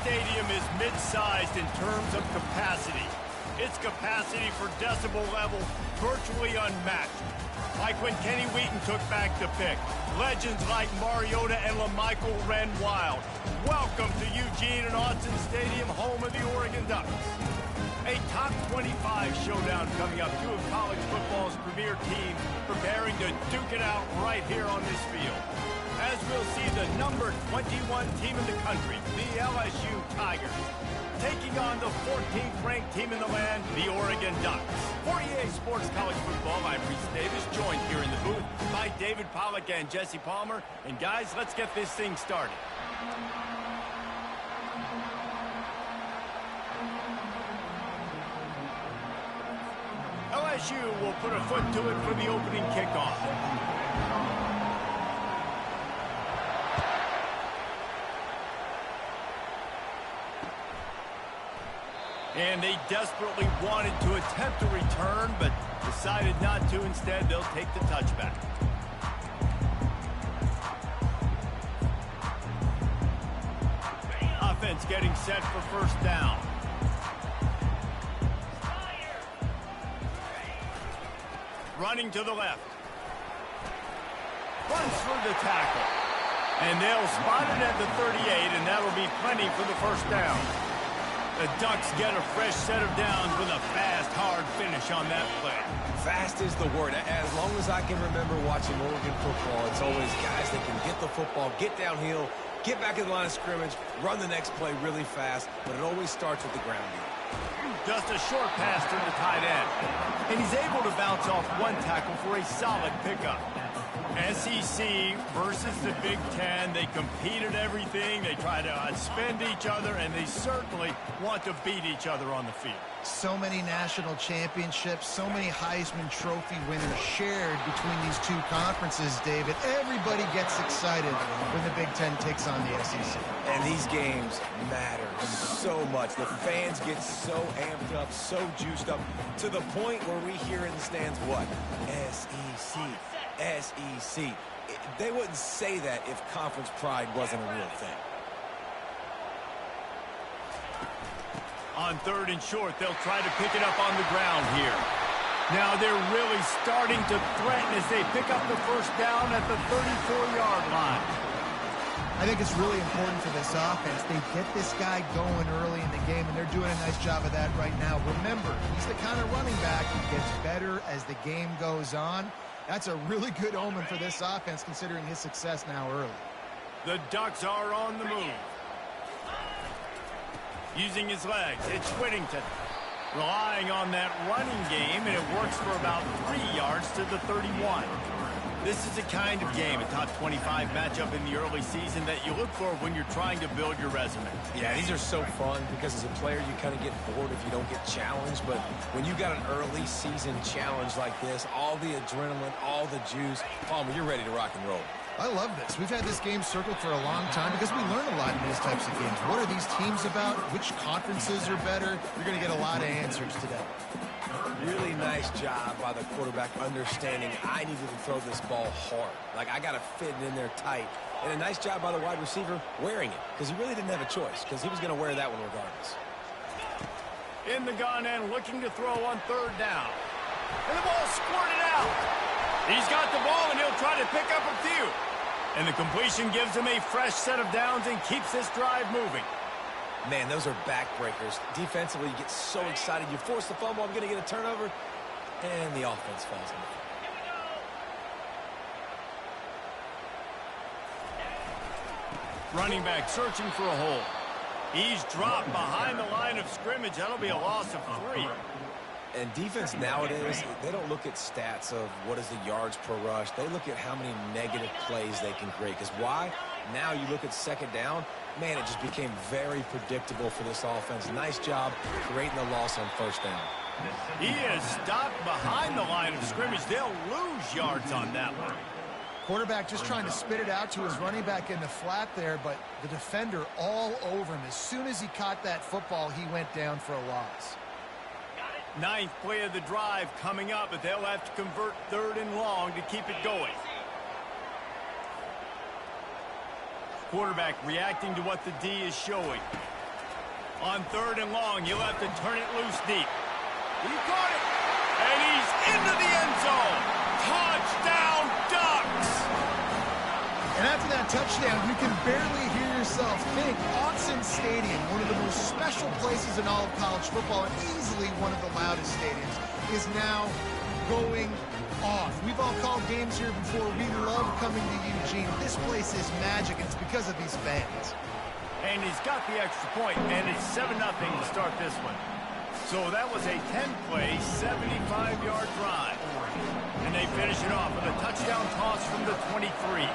Stadium is mid-sized in terms of capacity. Its capacity for decibel level virtually unmatched. Like when Kenny Wheaton took back the pick. Legends like Mariota and LaMichael ran wild. Welcome to Eugene and Autzen Stadium, home of the Oregon Ducks. A top 25 showdown coming up. Two of college football's premier teams preparing to duke it out right here on this field. As we'll see the number 21 team in the country, the LSU Tigers, taking on the 14th ranked team in the land, the Oregon Ducks. For EA Sports College Football, I'm Reese Davis, joined here in the booth by David Pollack and Jesse Palmer. And guys, let's get this thing started. LSU will put a foot to it for the opening kickoff. And they desperately wanted to attempt a return, but decided not to. Instead, they'll take the touchback. Offense getting set for first down. Running to the left. Runs through the tackle. And they'll spot it at the 38, and that'll be plenty for the first down. The Ducks get a fresh set of downs with a fast, hard finish on that play. Fast is the word. As long as I can remember watching Oregon football, it's always guys that can get the football, get downhill, get back in the line of scrimmage, run the next play really fast, but it always starts with the ground game. Just a short pass to the tight end. And he's able to bounce off one tackle for a solid pickup. SEC versus the Big Ten. They compete at everything. They try to outspend each other, and they certainly want to beat each other on the field. So many national championships, so many Heisman Trophy winners shared between these two conferences, David. Everybody gets excited when the Big Ten takes on the SEC. And these games matter so much. The fans get so amped up, so juiced up, to the point where we hear in the stands what? SEC. SEC. They wouldn't say that if conference pride wasn't a real thing. On third and short, they'll try to pick it up on the ground here. Now they're really starting to threaten as they pick up the first down at the 34-yard line. I think it's really important for this offense. They get this guy going early in the game, and they're doing a nice job of that right now. Remember, he's the kind of running back who gets better as the game goes on. That's a really good omen for this offense, considering his success now early. The Ducks are on the move. Using his legs, it's Whittington. Relying on that running game, and it works for about 3 yards to the 31. This is the kind of game, a top 25 matchup in the early season, that you look for when you're trying to build your resume. Yeah, these are so fun because as a player, you kind of get bored if you don't get challenged. But when you got an early season challenge like this, all the adrenaline, all the juice, Palmer, you're ready to rock and roll. I love this. We've had this game circled for a long time because we learn a lot in these types of games. What are these teams about? Which conferences are better? You're going to get a lot of answers today. Really nice job by the quarterback understanding I needed to throw this ball hard. Like, I got to fit it in there tight. And a nice job by the wide receiver wearing it, because he really didn't have a choice, because he was going to wear that one regardless. In the gun and looking to throw on third down. And the ball squirted out. He's got the ball, and he'll try to pick up a few. And the completion gives him a fresh set of downs and keeps this drive moving. Man, those are backbreakers. Defensively, you get so excited. You force the fumble, I'm going to get a turnover, and the offense falls in. Running back searching for a hole. He's dropped behind the line of scrimmage. That'll be a loss of 3. And defense nowadays, they don't look at stats of what is the yards per rush. They look at how many negative plays they can create. Because why? Now you look at second down, man, it just became very predictable for this offense. Nice job creating the loss on first down. He is stopped behind the line of scrimmage. They'll lose yards on that one. Quarterback just trying to spit it out to his running back in the flat there, but the defender all over him. As soon as he caught that football, he went down for a loss. Ninth play of the drive coming up, but they'll have to convert 3rd and long to keep it going. Quarterback reacting to what the D is showing. On 3rd and long, he'll have to turn it loose deep. He caught it, and he's into the end zone. Touchdown, Ducks! And after that touchdown, you can barely hear yourself think. Autzen Stadium, one of the most special places in all of college football, and easily one of the loudest stadiums, is now going off. We've all called games here before. We love coming to Eugene. This place is magic, and it's because of these fans. And he's got the extra point, and it's 7-0 to start this one. So that was a 10-play, 75-yard drive. And they finish it off with a touchdown toss from the 23.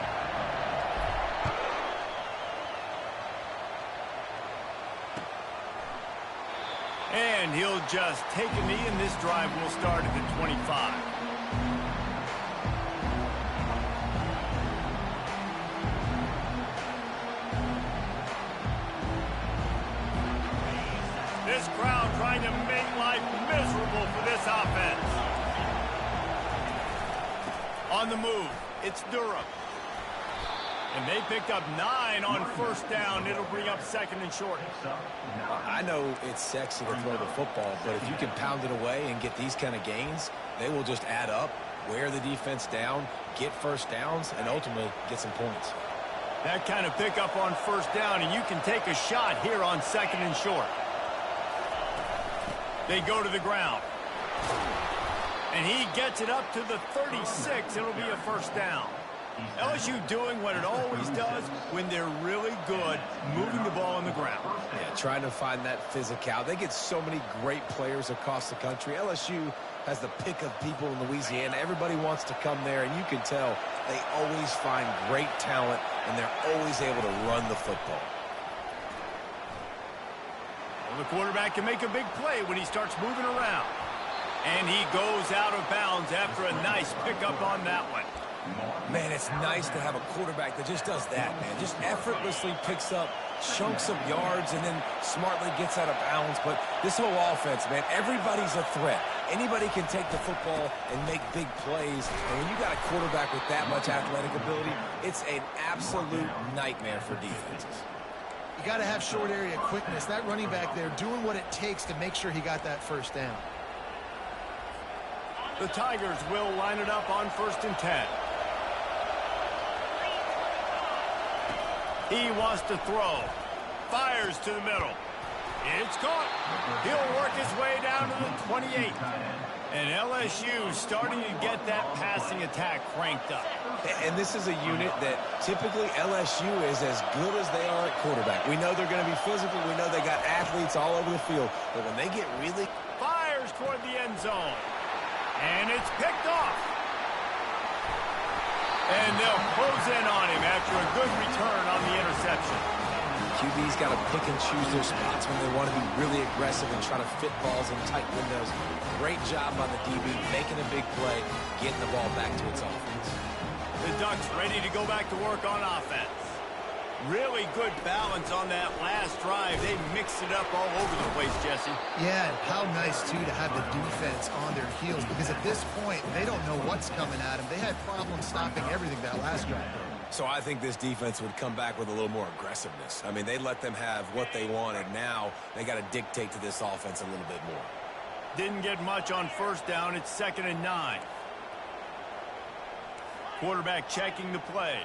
And he'll just take a knee, and this drive will start at the 25. This crowd trying to make life miserable for this offense. On the move, it's Durham. And they picked up 9 on first down. It'll bring up 2nd and short. I know it's sexy to throw the football, but if you can pound it away and get these kind of gains, they will just add up, wear the defense down, get first downs, and ultimately get some points. That kind of pickup on first down, and you can take a shot here on 2nd and short. They go to the ground. And he gets it up to the 36. It'll be a first down. LSU doing what it always does when they're really good, moving the ball on the ground. Yeah, trying to find that physicality. They get so many great players across the country. LSU has the pick of people in Louisiana. Everybody wants to come there, and you can tell they always find great talent, and they're always able to run the football. Well, the quarterback can make a big play when he starts moving around. And he goes out of bounds after a nice pickup on that one. Man, it's nice to have a quarterback that just does that, man. Just effortlessly picks up chunks of yards and then smartly gets out of bounds. But this whole offense, man, everybody's a threat. Anybody can take the football and make big plays. And when you got a quarterback with that much athletic ability, it's an absolute nightmare for defenses. You got to have short area quickness. That running back there doing what it takes to make sure he got that first down. The Tigers will line it up on 1st and 10. He wants to throw. Fires to the middle. It's caught. He'll work his way down to the 28. And LSU starting to get that passing attack cranked up. And this is a unit that typically LSU is as good as they are at quarterback. We know they're going to be physical. We know they got athletes all over the field. But when they get really... Fires toward the end zone. And it's picked off. And they'll close in on him after a good return on the interception. QB's got to pick and choose their spots when they want to be really aggressive and try to fit balls in tight windows. Great job by the DB, making a big play, getting the ball back to its offense. The Ducks ready to go back to work on offense. Really good balance on that last drive. They mixed it up all over the place, Jesse. Yeah, and how nice, too, to have the defense on their heels, because at this point, they don't know what's coming at them. They had problems stopping everything that last drive. So I think this defense would come back with a little more aggressiveness. I mean, they let them have what they wanted. Now they got to dictate to this offense a little bit more. Didn't get much on first down. It's 2nd and 9. Quarterback checking the play.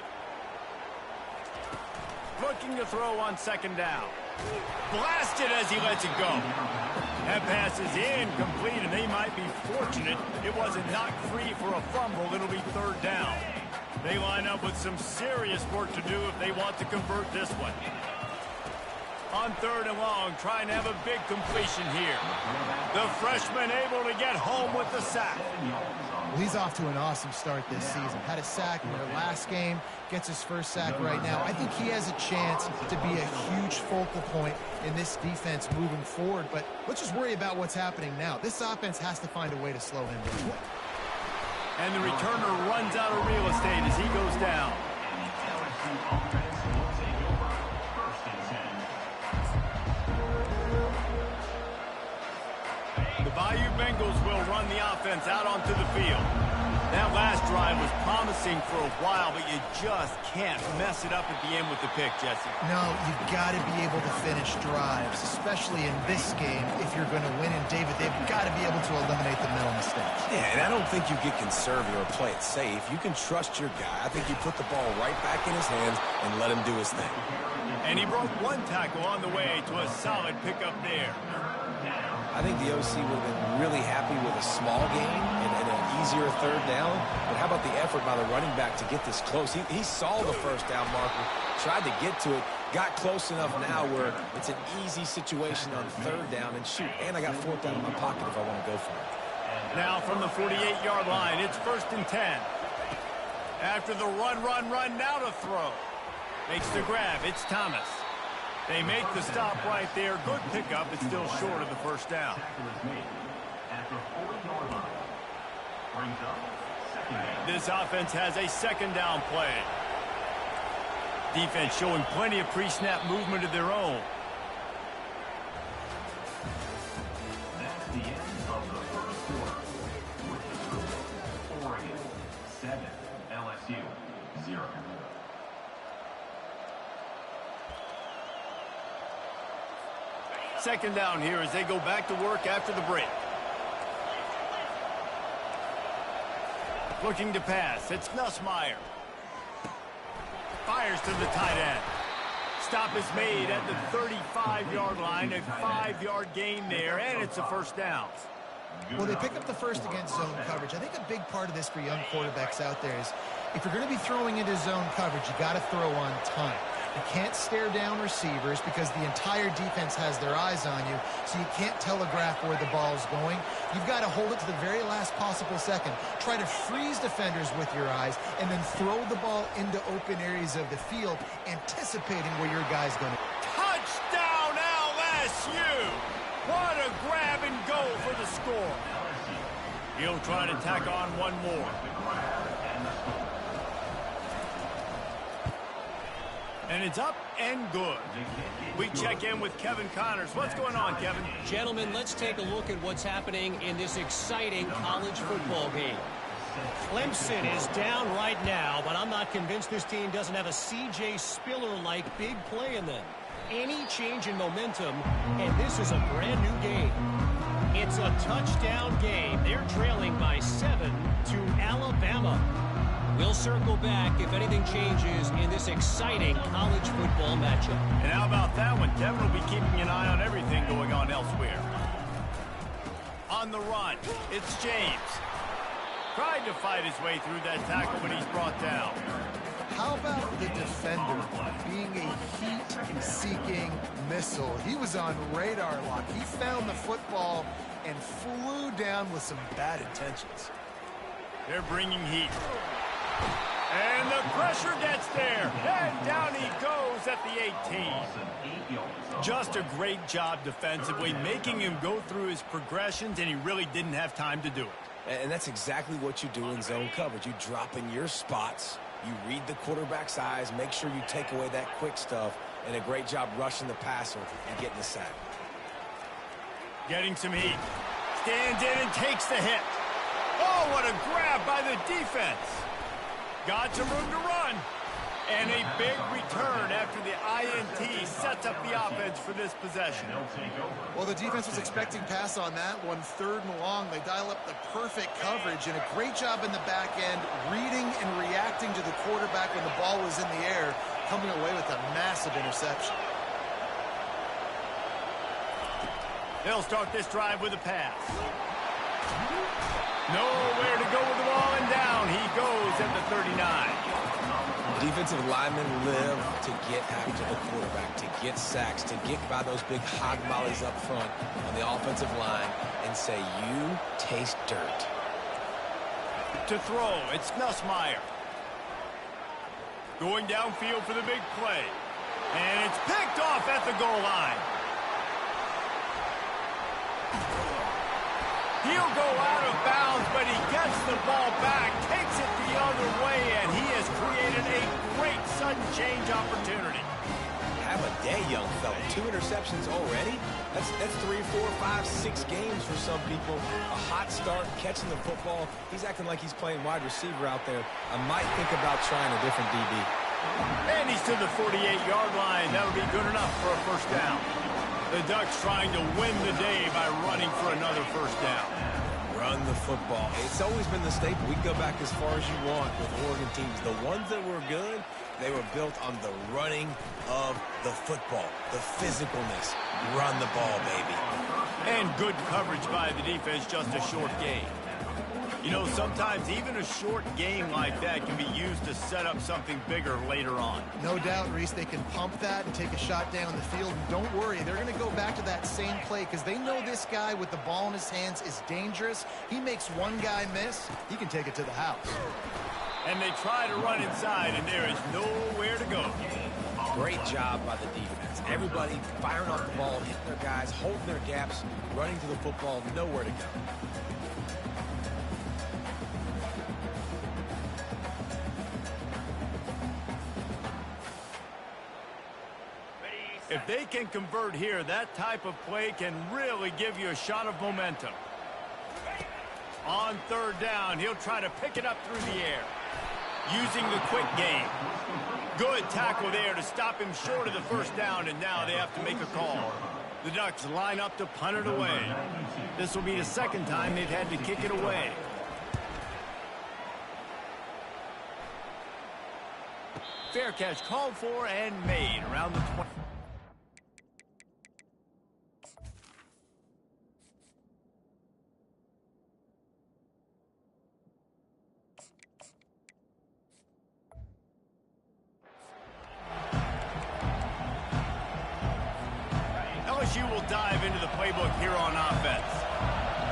Looking to throw on 2nd down. Blasted as he lets it go. That pass is incomplete, and they might be fortunate it wasn't knocked free for a fumble. It'll be 3rd down. They line up with some serious work to do if they want to convert this one. On 3rd and long, trying to have a big completion here. The freshman able to get home with the sack. Well, he's off to an awesome start this season. Had a sack in their last game, gets his first sack right now. I think he has a chance to be a huge focal point in this defense moving forward, but let's just worry about what's happening now. This offense has to find a way to slow him down. And the returner runs out of real estate as he goes down. The Bayou Bengals will run the offense out onto the field. That last drive was promising for a while, but you just can't mess it up at the end with the pick, Jesse. No, you've got to be able to finish drives, especially in this game if you're going to win. And, David, they've got to be able to eliminate the mental mistakes. Yeah, and I don't think you get conservative or play it safe. You can trust your guy. I think you put the ball right back in his hands and let him do his thing. And he broke one tackle on the way to a solid pickup there. I think the OC would have been really happy with a small gain and an easier 3rd down. But how about the effort by the running back to get this close? He saw the 1st down marker, tried to get to it, got close enough now where it's an easy situation on 3rd down. And shoot, and I got 4th down in my pocket if I want to go for it. Now from the 48-yard line, it's 1st and 10. After the run, now to throw. Makes the grab. It's Thomas. They make the stop right there. Good pickup. It's still short of the 1st down. This offense has a 2nd down play. Defense showing plenty of pre-snap movement of their own. That's the end of the 1st quarter. With the score, Oregon 7, LSU 0. Second down here as they go back to work after the break. Looking to pass. It's Nussmeier. Fires to the tight end. Stop is made at the 35-yard line. A 5-yard gain there, and it's a 1st down. Well, they pick up the first against zone coverage. I think a big part of this for young quarterbacks out there is if you're going to be throwing into zone coverage, you got to throw on time. You can't stare down receivers because the entire defense has their eyes on you, so you can't telegraph where the ball's going. You've got to hold it to the very last possible second. Try to freeze defenders with your eyes and then throw the ball into open areas of the field, anticipating where your guy's going to. Touchdown, LSU! What a grab and go for the score. He'll try to tack on one more. And it's up and good. We check in with Kevin Connors. What's going on, Kevin? Gentlemen, let's take a look at what's happening in this exciting college football game. Clemson is down right now, but I'm not convinced this team doesn't have a C.J. Spiller-like big play in them. Any change in momentum, and this is a brand new game. It's a touchdown game. They're trailing by 7 to Alabama. We'll circle back if anything changes in this exciting college football matchup. And how about that one? Kevin will be keeping an eye on everything going on elsewhere. On the run, it's James. Tried to fight his way through that tackle, but he's brought down. How about the defender being a heat-seeking missile? He was on radar lock. He found the football and flew down with some bad intentions. They're bringing heat. And the pressure gets there. And down he goes at the 18. Just a great job defensively, making him go through his progressions, and he really didn't have time to do it. And that's exactly what you do in zone coverage. You drop in your spots, you read the quarterback's eyes, make sure you take away that quick stuff, and a great job rushing the passer and getting the sack. Getting some heat. Stands in and takes the hit. Oh, what a grab by the defense. Got some room to run. And a big return after the INT sets up the offense for this possession. Well, the defense was expecting pass on that one. 3rd and long. They dial up the perfect coverage and a great job in the back end, reading and reacting to the quarterback when the ball was in the air, coming away with a massive interception. They'll start this drive with a pass. Nowhere to go with the ball, and down he goes at the 39. Defensive linemen live to get after the quarterback, to get sacks, to get by those big hog mollies up front on the offensive line and say, you taste dirt. To throw, it's Nussmeier. Going downfield for the big play. And it's picked off at the goal line. He'll go out of bounds, but he gets the ball back, takes it the other way, and he has created a great sudden change opportunity. Have a day, young fella. 2 interceptions already? That's 3, 4, 5, 6 games for some people. A hot start, catching the football. He's acting like he's playing wide receiver out there. I might think about trying a different DB. And he's to the 48-yard line. That'll be good enough for a first down. The Ducks trying to win the day by running for another first down. Run the football. It's always been the staple. We can go back as far as you want with Oregon teams. The ones that were good, they were built on the running of the football, the physicalness. Run the ball, baby. And good coverage by the defense, just a short gain. You know, sometimes even a short game like that can be used to set up something bigger later on. No doubt, Reese, they can pump that and take a shot down the field. And don't worry, they're going to go back to that same play because they know this guy with the ball in his hands is dangerous. He makes one guy miss, he can take it to the house. And they try to run inside, and there is nowhere to go. Great job by the defense. Everybody firing off the ball, hitting their guys, holding their gaps, running to the football, nowhere to go. If they can convert here, that type of play can really give you a shot of momentum. On third down, he'll try to pick it up through the air. Using the quick game. Good tackle there to stop him short of the first down, and now they have to make a call. The Ducks line up to punt it away. This will be the second time they've had to kick it away. Fair catch called for and made around the 20. LSU will dive into the playbook here on offense.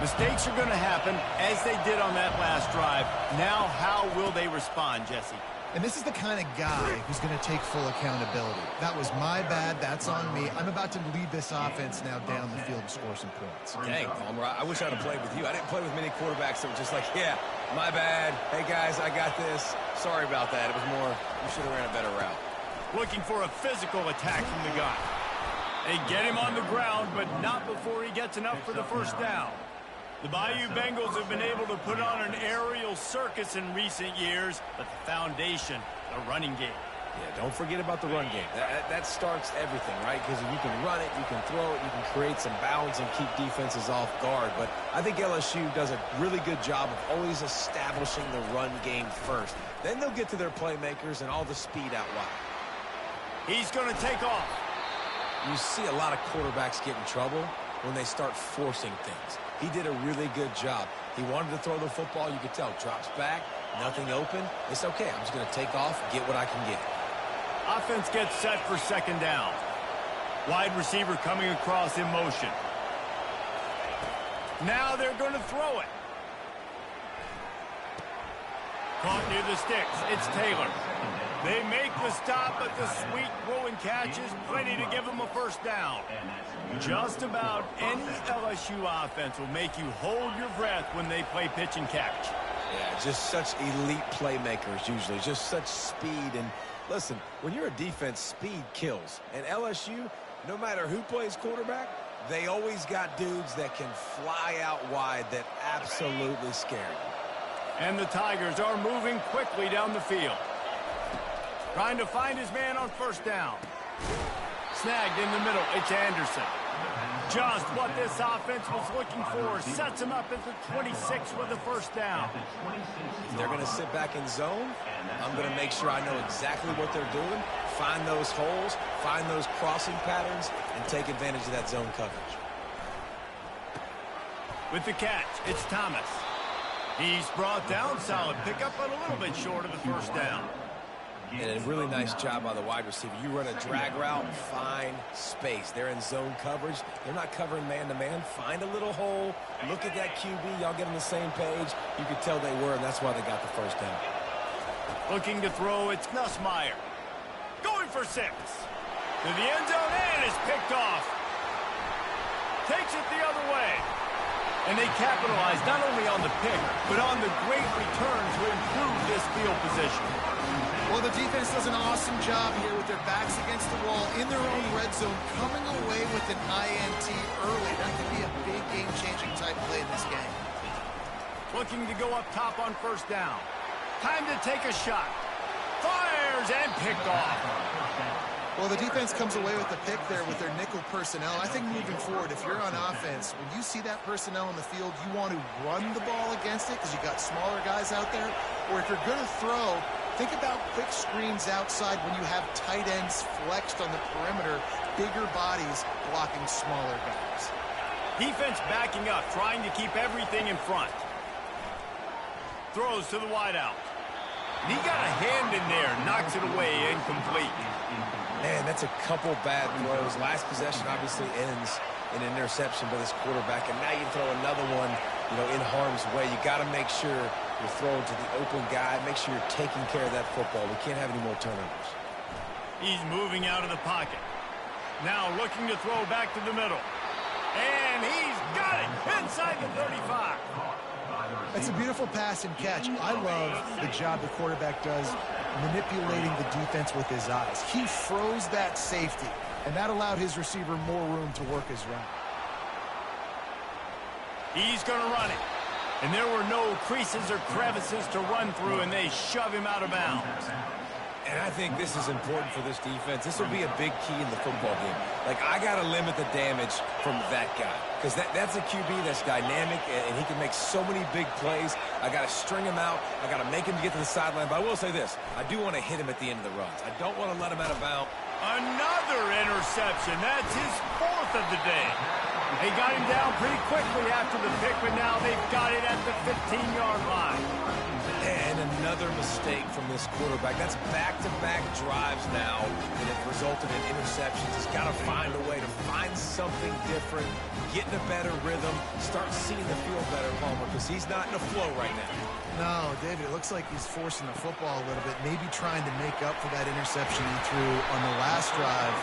Mistakes are going to happen, as they did on that last drive. Now, how will they respond, Jesse? And this is the kind of guy who's going to take full accountability. That was my bad. That's on me. I'm about to lead this offense now down the field and score some points. Dang, Palmer, I wish I'd have played with you. I didn't play with many quarterbacks that were just like, yeah, my bad. Hey, guys, I got this. Sorry about that. It was more, you should have ran a better route. Looking for a physical attack from the guy. They get him on the ground, but not before he gets enough for the first down. The Bayou Bengals have been able to put on an aerial circus in recent years, but the foundation, the running game. Yeah, don't forget about the run game. That starts everything, right? Because if you can run it, you can throw it, you can create some balance and keep defenses off guard. But I think LSU does a really good job of always establishing the run game first. Then they'll get to their playmakers and all the speed out wide. He's going to take off. You see a lot of quarterbacks get in trouble when they start forcing things. He did a really good job. He wanted to throw the football. You could tell. Drops back, nothing open. It's okay. I'm just going to take off, get what I can get. Offense gets set for second down. Wide receiver coming across in motion. Now they're going to throw it. Caught near the sticks. It's Taylor. They make the stop, but the sweet throw and catch is plenty to give them a first down. Just about any LSU offense will make you hold your breath when they play pitch and catch. Yeah, just such elite playmakers usually, just such speed. And listen, when you're a defense, speed kills. And LSU, no matter who plays quarterback, they always got dudes that can fly out wide that absolutely scare you. And the Tigers are moving quickly down the field. Trying to find his man on first down. Snagged in the middle. It's Anderson. Just what this offense was looking for. Sets him up at the 26 with the first down. If they're going to sit back in zone, I'm going to make sure I know exactly what they're doing, find those holes, find those crossing patterns, and take advantage of that zone coverage. With the catch, it's Thomas. He's brought down solid pickup, but a little bit short of the first down. And a really nice job by the wide receiver. You run a drag route, find space. They're in zone coverage. They're not covering man-to-man. Find a little hole. Look at that QB. Y'all get on the same page. You could tell they were, and that's why they got the first down. Looking to throw, it's Nussmeier. Going for 6. To the end zone, and is picked off. Takes it the other way. And they capitalize not only on the pick, but on the great return to improve this field position. Well, the defense does an awesome job here with their backs against the wall in their own red zone, coming away with an INT early. That could be a big game-changing type play in this game. Looking to go up top on first down. Time to take a shot. Fires and picked off. Well, the defense comes away with the pick there with their nickel personnel. I think moving forward, if you're on offense, when you see that personnel on the field, you want to run the ball against it because you got smaller guys out there. Or if you're going to throw, think about quick screens outside when you have tight ends flexed on the perimeter, bigger bodies blocking smaller guys. Defense backing up, trying to keep everything in front. Throws to the wideout. He got a hand in there, knocks it away, incomplete. Man, that's a couple bad throws. Last possession obviously ends in an interception by this quarterback, and now you throw another one, in harm's way. You got to make sure you're throwing to the open guy. Make sure you're taking care of that football. We can't have any more turnovers. He's moving out of the pocket. Now looking to throw back to the middle. And he's got it inside the 35. It's a beautiful pass and catch. I love the job the quarterback does manipulating the defense with his eyes. He froze that safety, and that allowed his receiver more room to work his route. He's going to run it. And there were no creases or crevices to run through, and they shove him out of bounds. And I think this is important for this defense. This will be a big key in the football game. I got to limit the damage from that guy because that's a QB that's dynamic, and he can make so many big plays. I got to string him out. I got to make him get to the sideline. But I will say this. I do want to hit him at the end of the runs. I don't want to let him out of bounds. Another interception. That's his 4th of the day. They got him down pretty quickly after the pick, but now they've got it at the 15-yard line. And another mistake from this quarterback. That's back-to-back drives now that have resulted in interceptions. He's got to find a way to find something different, get in a better rhythm, start seeing the field better, Palmer, because he's not in a flow right now. No, David, it looks like he's forcing the football a little bit, maybe trying to make up for that interception he threw on the last drive.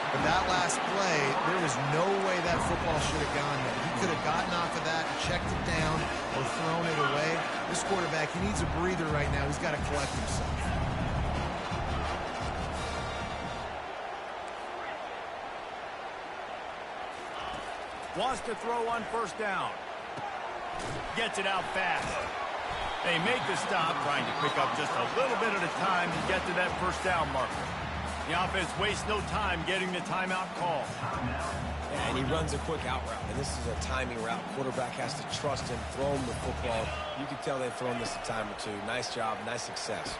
But that last play, there was no way that football should have gone there. He could have gotten off of that, checked it down, or thrown it away. This quarterback, he needs a breather right now. He's got to collect himself. Wants to throw on first down. Gets it out fast. They make the stop, trying to pick up just a little bit at a time to get to that first down marker. The offense wastes no time getting the timeout call. And he runs a quick out route, and this is a timing route. Quarterback has to trust him, throw him the football. You can tell they've thrown this a time or two. Nice job, nice success.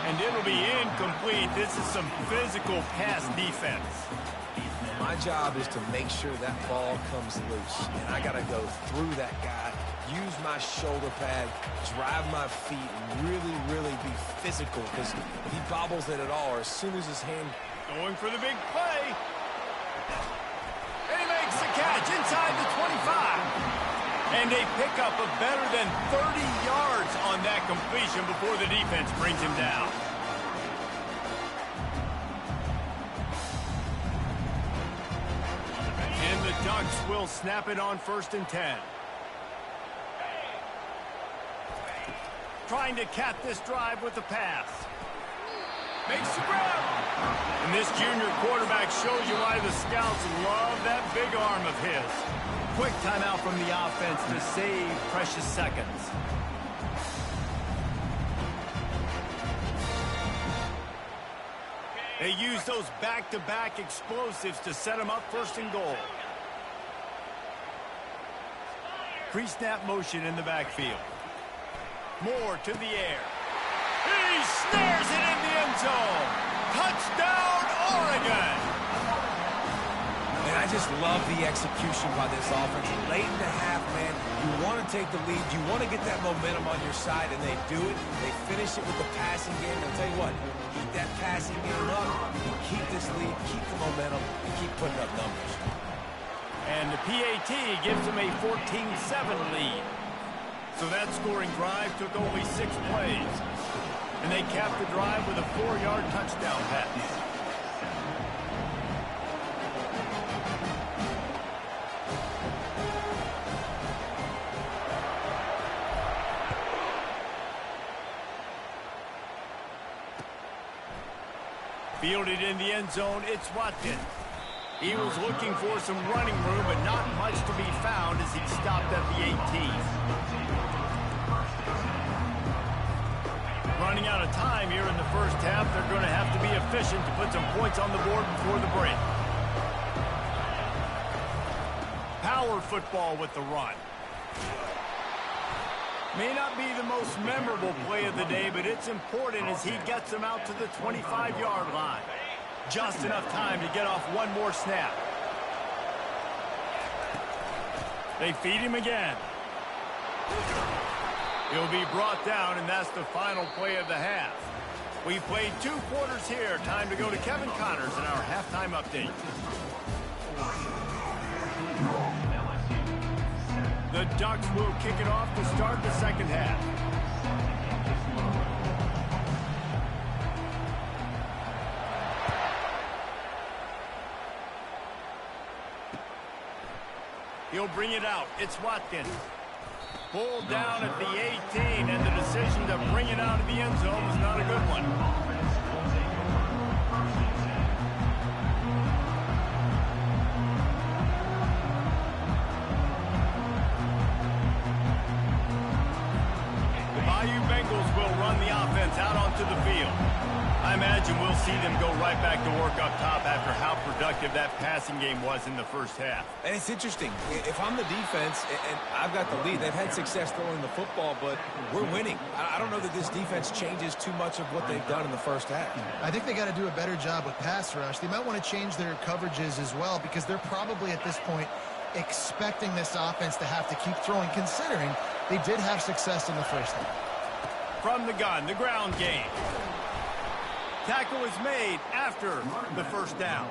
And it'll be incomplete. This is some physical pass defense. My job is to make sure that ball comes loose, and I got to go through that guy, use my shoulder pad, drive my feet, and really, really be physical, because if he bobbles it at all, or as soon as his hand... Going for the big play. And he makes the catch inside the 25. And they pick up a better than 30 yards on that completion before the defense brings him down. And the Ducks will snap it on 1st and 10. Trying to cap this drive with the pass. Makes the grab. And this junior quarterback shows you why the scouts love that big arm of his. Quick timeout from the offense to save precious seconds. They use those back-to-back explosives to set them up 1st and goal. Pre-snap motion in the backfield. Moore to the air. He snares it in the end zone. Touchdown, Oregon. And I I just love the execution by this offense. Late in the half, man, you want to take the lead. You want to get that momentum on your side, and they do it. They finish it with the passing game. I'll tell you what, keep that passing game up, keep this lead, keep the momentum, and keep putting up numbers. And the PAT gives them a 14-7 lead. So that scoring drive took only 6 plays. And they capped the drive with a 4-yard touchdown pass. Fielded in the end zone, it's Watkins. He was looking for some running room, but not much to be found as he stopped at the 18. Running out of time here in the first half, they're going to have to be efficient to put some points on the board before the break. Power football with the run. May not be the most memorable play of the day, but it's important as he gets them out to the 25-yard line. Just enough time to get off one more snap. They feed him again. He'll be brought down, and that's the final play of the half. We played 2 quarters here. Time to go to Kevin Connors in our halftime update. The Ducks will kick it off to start the second half. He'll bring it out. It's Watkins. Pulled down at the 18, and the decision to bring it out of the end zone was not a good one. The Bayou Bengals will run the offense out onto the field. I imagine we'll see them go right back to work up top after how productive that passing game was in the first half. And it's interesting. If I'm the defense and I've got the lead, they've had success throwing the football, but we're winning. I don't know that this defense changes too much of what they've done in the first half. I think they got to do a better job with pass rush. They might want to change their coverages as well because they're probably at this point expecting this offense to have to keep throwing, considering they did have success in the first half. From the gun, the ground game. Tackle is made after the first down.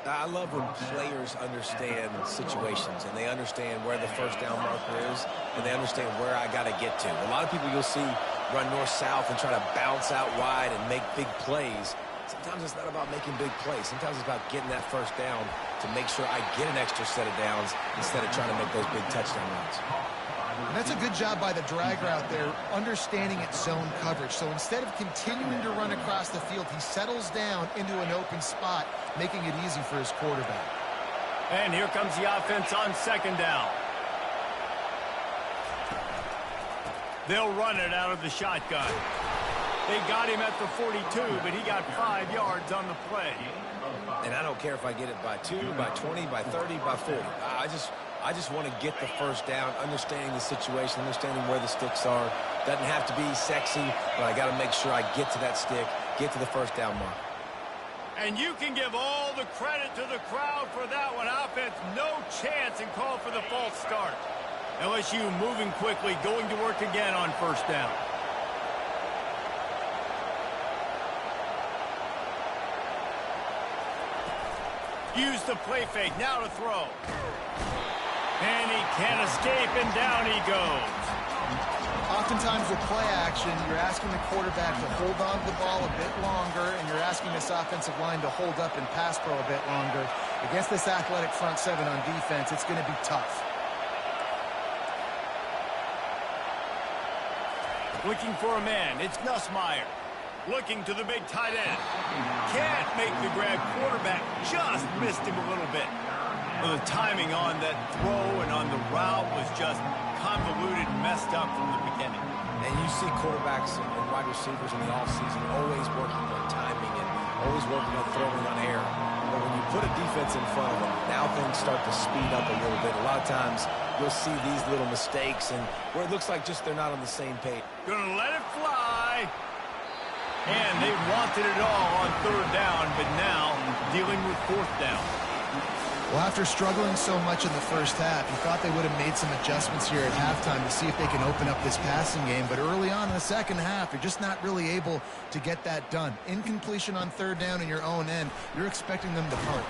I love when players understand situations and they understand where the first down marker is and they understand where I got to get to. A lot of people you'll see run north-south and try to bounce out wide and make big plays. Sometimes it's not about making big plays. Sometimes it's about getting that first down to make sure I get an extra set of downs instead of trying to make those big touchdown runs. And that's a good job by the dragger out there, understanding its zone coverage. So instead of continuing to run across the field, he settles down into an open spot, making it easy for his quarterback. And here comes the offense on second down. They'll run it out of the shotgun. They got him at the 42, but he got 5 yards on the play. And I don't care if I get it by 2, by 20, by 30, by 40. I just want to get the first down, understanding the situation, understanding where the sticks are. Doesn't have to be sexy, but I got to make sure I get to that stick, get to the first down mark. And you can give all the credit to the crowd for that one. Offense, no chance, and call for the false start. LSU moving quickly, going to work again on first down. Use the play fake, now to throw. And he can't escape, and down he goes. Oftentimes with play action, you're asking the quarterback to hold on to the ball a bit longer, and you're asking this offensive line to hold up and pass pro a bit longer. Against this athletic front seven on defense, it's going to be tough. Looking for a man, it's Nussmeier. Looking to the big tight end. Can't make the grab. Quarterback just missed him a little bit. Well, the timing on that throw and on the route was just convoluted, messed up from the beginning. And you see quarterbacks and wide receivers in the offseason always working on timing and always working on throwing on air. But when you put a defense in front of them, now things start to speed up a little bit. A lot of times you'll see these little mistakes and where it looks like just they're not on the same page. Gonna let it fly. And they wanted it all on third down, but now dealing with fourth down. Well, after struggling so much in the first half, you thought they would have made some adjustments here at halftime to see if they can open up this passing game. But early on in the second half, you're just not really able to get that done. Incompletion on third down in your own end, you're expecting them to punt.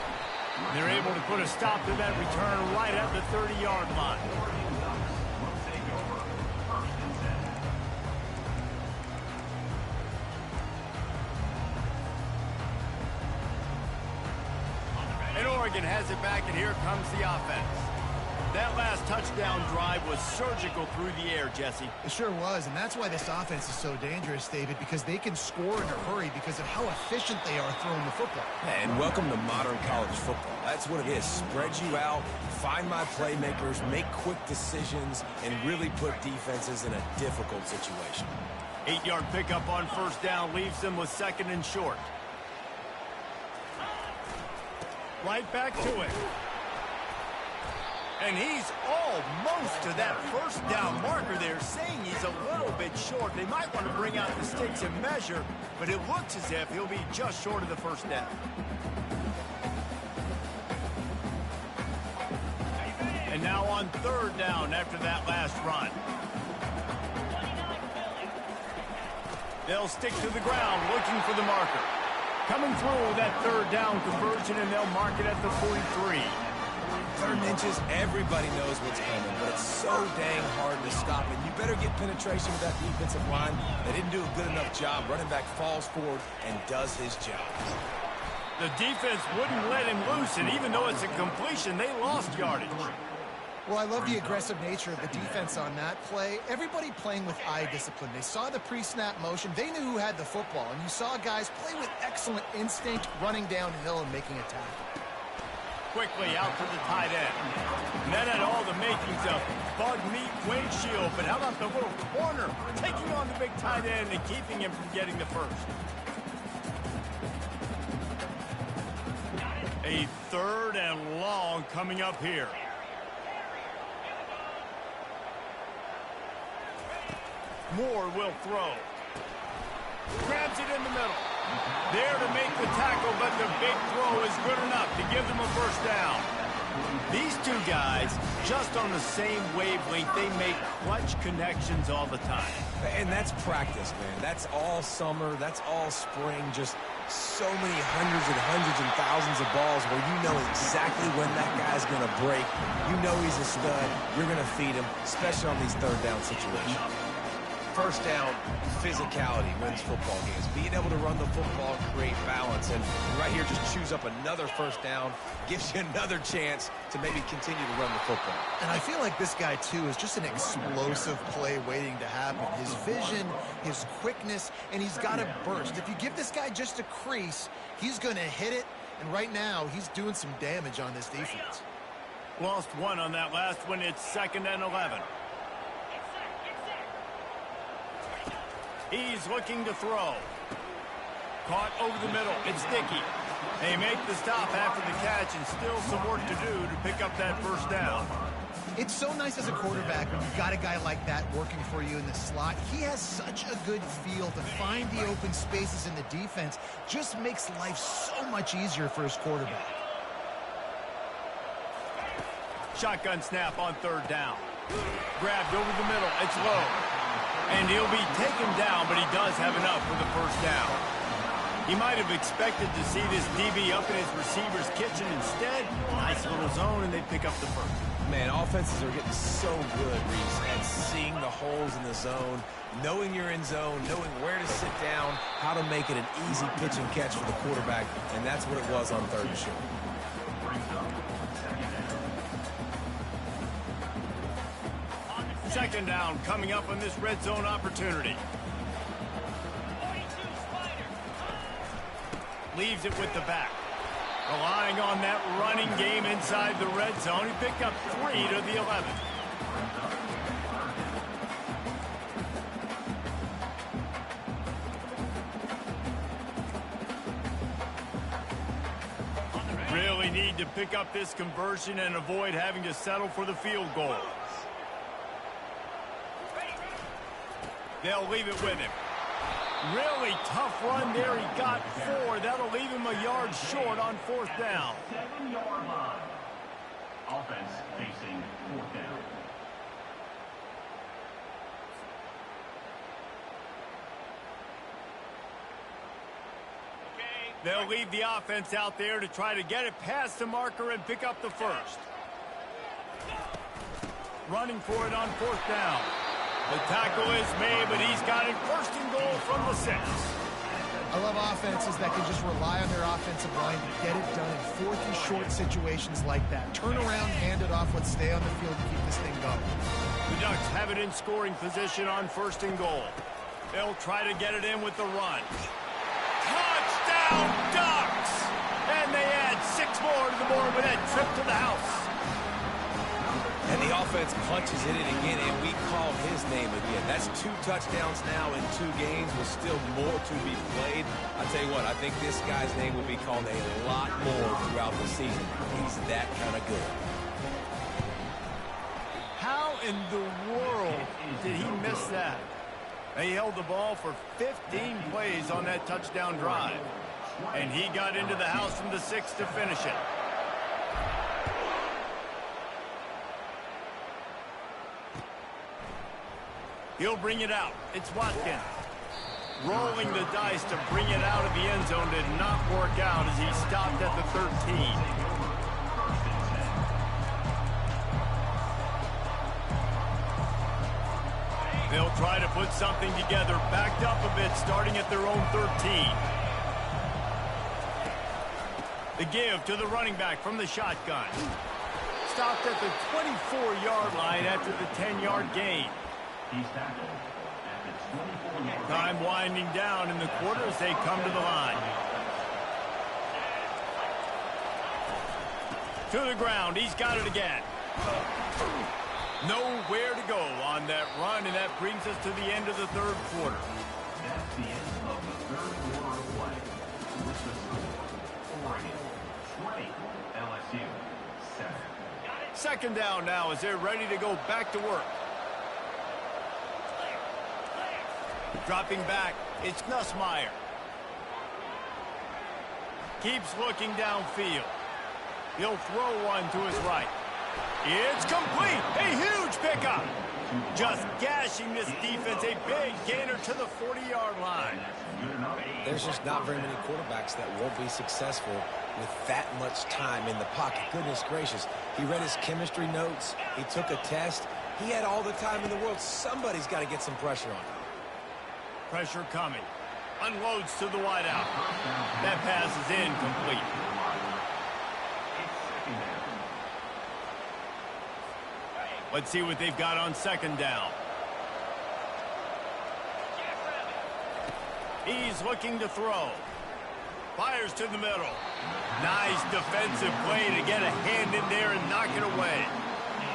They're able to put a stop to that return right at the 30-yard line. And Oregon has it back, and here comes the offense. That last touchdown drive was surgical through the air, Jesse. It sure was, and that's why this offense is so dangerous, David, because they can score in a hurry because of how efficient they are throwing the football. And welcome to modern college football. That's what it is. Spread you out, find my playmakers, make quick decisions, and really put defenses in a difficult situation. 8-yard pickup on first down leaves them with second and short. Right back to it. And he's almost to that first down marker there, saying he's a little bit short. They might want to bring out the sticks and measure, but it looks as if he'll be just short of the first down. And now on third down after that last run. They'll stick to the ground looking for the marker. Coming through that third down conversion, and they'll mark it at the 43. Third and inches, everybody knows what's coming, but it's so dang hard to stop it. You better get penetration with that defensive line. They didn't do a good enough job. Running back falls forward and does his job. The defense wouldn't let him loose, and even though it's a completion, they lost yardage. Well, I love the aggressive nature of the defense on that play. Everybody playing with eye discipline. They saw the pre-snap motion. They knew who had the football, and you saw guys play with excellent instinct, running downhill and making a tackle. Quickly out to the tight end. And that had all the makings of bug meat windshield, but how about the little corner taking on the big tight end and keeping him from getting the first? A third and long coming up here. Moore will throw. Grabs it in the middle. There to make the tackle, but the big throw is good enough to give them a first down. These two guys, just on the same wavelength, they make clutch connections all the time. And that's practice, man. That's all summer. That's all spring. Just so many hundreds and thousands of balls where you know exactly when that guy's going to break. You know he's a stud. You're going to feed him, especially on these third down situations. First down, physicality wins football games. Being able to run the football and create balance. And right here, just choose up another first down, gives you another chance to maybe continue to run the football. And I feel like this guy, too, is just an explosive play waiting to happen. His vision, his quickness, and he's got a burst. If you give this guy just a crease, he's going to hit it. And right now, he's doing some damage on this defense. Lost one on that last one. It's 2nd and 11. He's looking to throw. Caught over the middle. It's Dickey. They make the stop after the catch, and still some work to do to pick up that first down. It's so nice as a quarterback when you've got a guy like that working for you in the slot. He has such a good feel to find the open spaces in the defense. Just makes life so much easier for his quarterback. Shotgun snap on third down. Grabbed over the middle. It's low. And he'll be taken down, but he does have enough for the first down. He might have expected to see this DB up in his receiver's kitchen. Instead, nice little zone, and they pick up the first. Man, offenses are getting so good, Reese, at seeing the holes in the zone, knowing you're in zone, knowing where to sit down, how to make it an easy pitch and catch for the quarterback, and that's what it was on third and short. Second down coming up on this red zone opportunity. Leaves it with the back. Relying on that running game inside the red zone. He picked up 3 to the 11. Really need to pick up this conversion and avoid having to settle for the field goal. They'll leave it with him. Really tough run there. He got 4. That'll leave him a yard short on fourth down. 7-yard line. Offense facing fourth down. They'll leave the offense out there to try to get it past the marker and pick up the first. Running for it on fourth down. The tackle is made, but he's got it first and goal from the 6. I love offenses that can just rely on their offensive line to get it done in fourth and short situations like that. Turn around, hand it off, let's stay on the field and keep this thing going. The Ducks have it in scoring position on first and goal. They'll try to get it in with the run. Touchdown, Ducks! And they add 6 more to the board with that trip to the house. And the offense punches in it again, and we call his name again. That's 2 touchdowns now in 2 games with still more to be played. I tell you what, I think this guy's name will be called a lot more throughout the season. He's that kind of good. How in the world did he miss that? He held the ball for 15 plays on that touchdown drive. And he got into the house from the 6 to finish it. He'll bring it out. It's Watkins. Rolling the dice to bring it out of the end zone did not work out as he stopped at the 13. They'll try to put something together, backed up a bit, starting at their own 13. The give to the running back from the shotgun. Stopped at the 24-yard line after the 10-yard gain. He's tackled at the 24-yard line. Time winding down in the quarter as they come to the line. To the ground. He's got it again. Nowhere to go on that run, and that brings us to the end of the third quarter. That's the end of the third quarter of play. With the score, Oregon 20, LSU 7. Second down now as they're ready to go back to work. Dropping back, it's Nussmeier. Keeps looking downfield. He'll throw one to his right. It's complete. A huge pickup. Just gashing this defense. A big gainer to the 40-yard line. There's just not very many quarterbacks that won't be successful with that much time in the pocket. Goodness gracious. He read his chemistry notes. He took a test. He had all the time in the world. Somebody's got to get some pressure on him. Pressure coming. Unloads to the wideout. That pass is incomplete. Let's see what they've got on second down. He's looking to throw. Fires to the middle. Nice defensive play to get a hand in there and knock it away.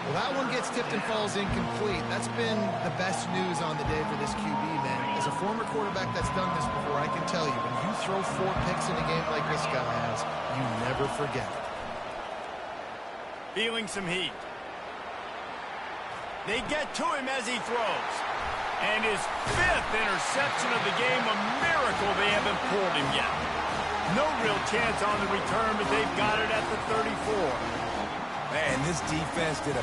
Well, that one gets tipped and falls incomplete. That's been the best news on the day for this QB, man. As a former quarterback that's done this before, I can tell you, when you throw 4 picks in a game like this guy has, you never forget it. Feeling some heat. They get to him as he throws. And his 5th interception of the game, a miracle they haven't pulled him yet. No real chance on the return, but they've got it at the 34. Man, this defense did a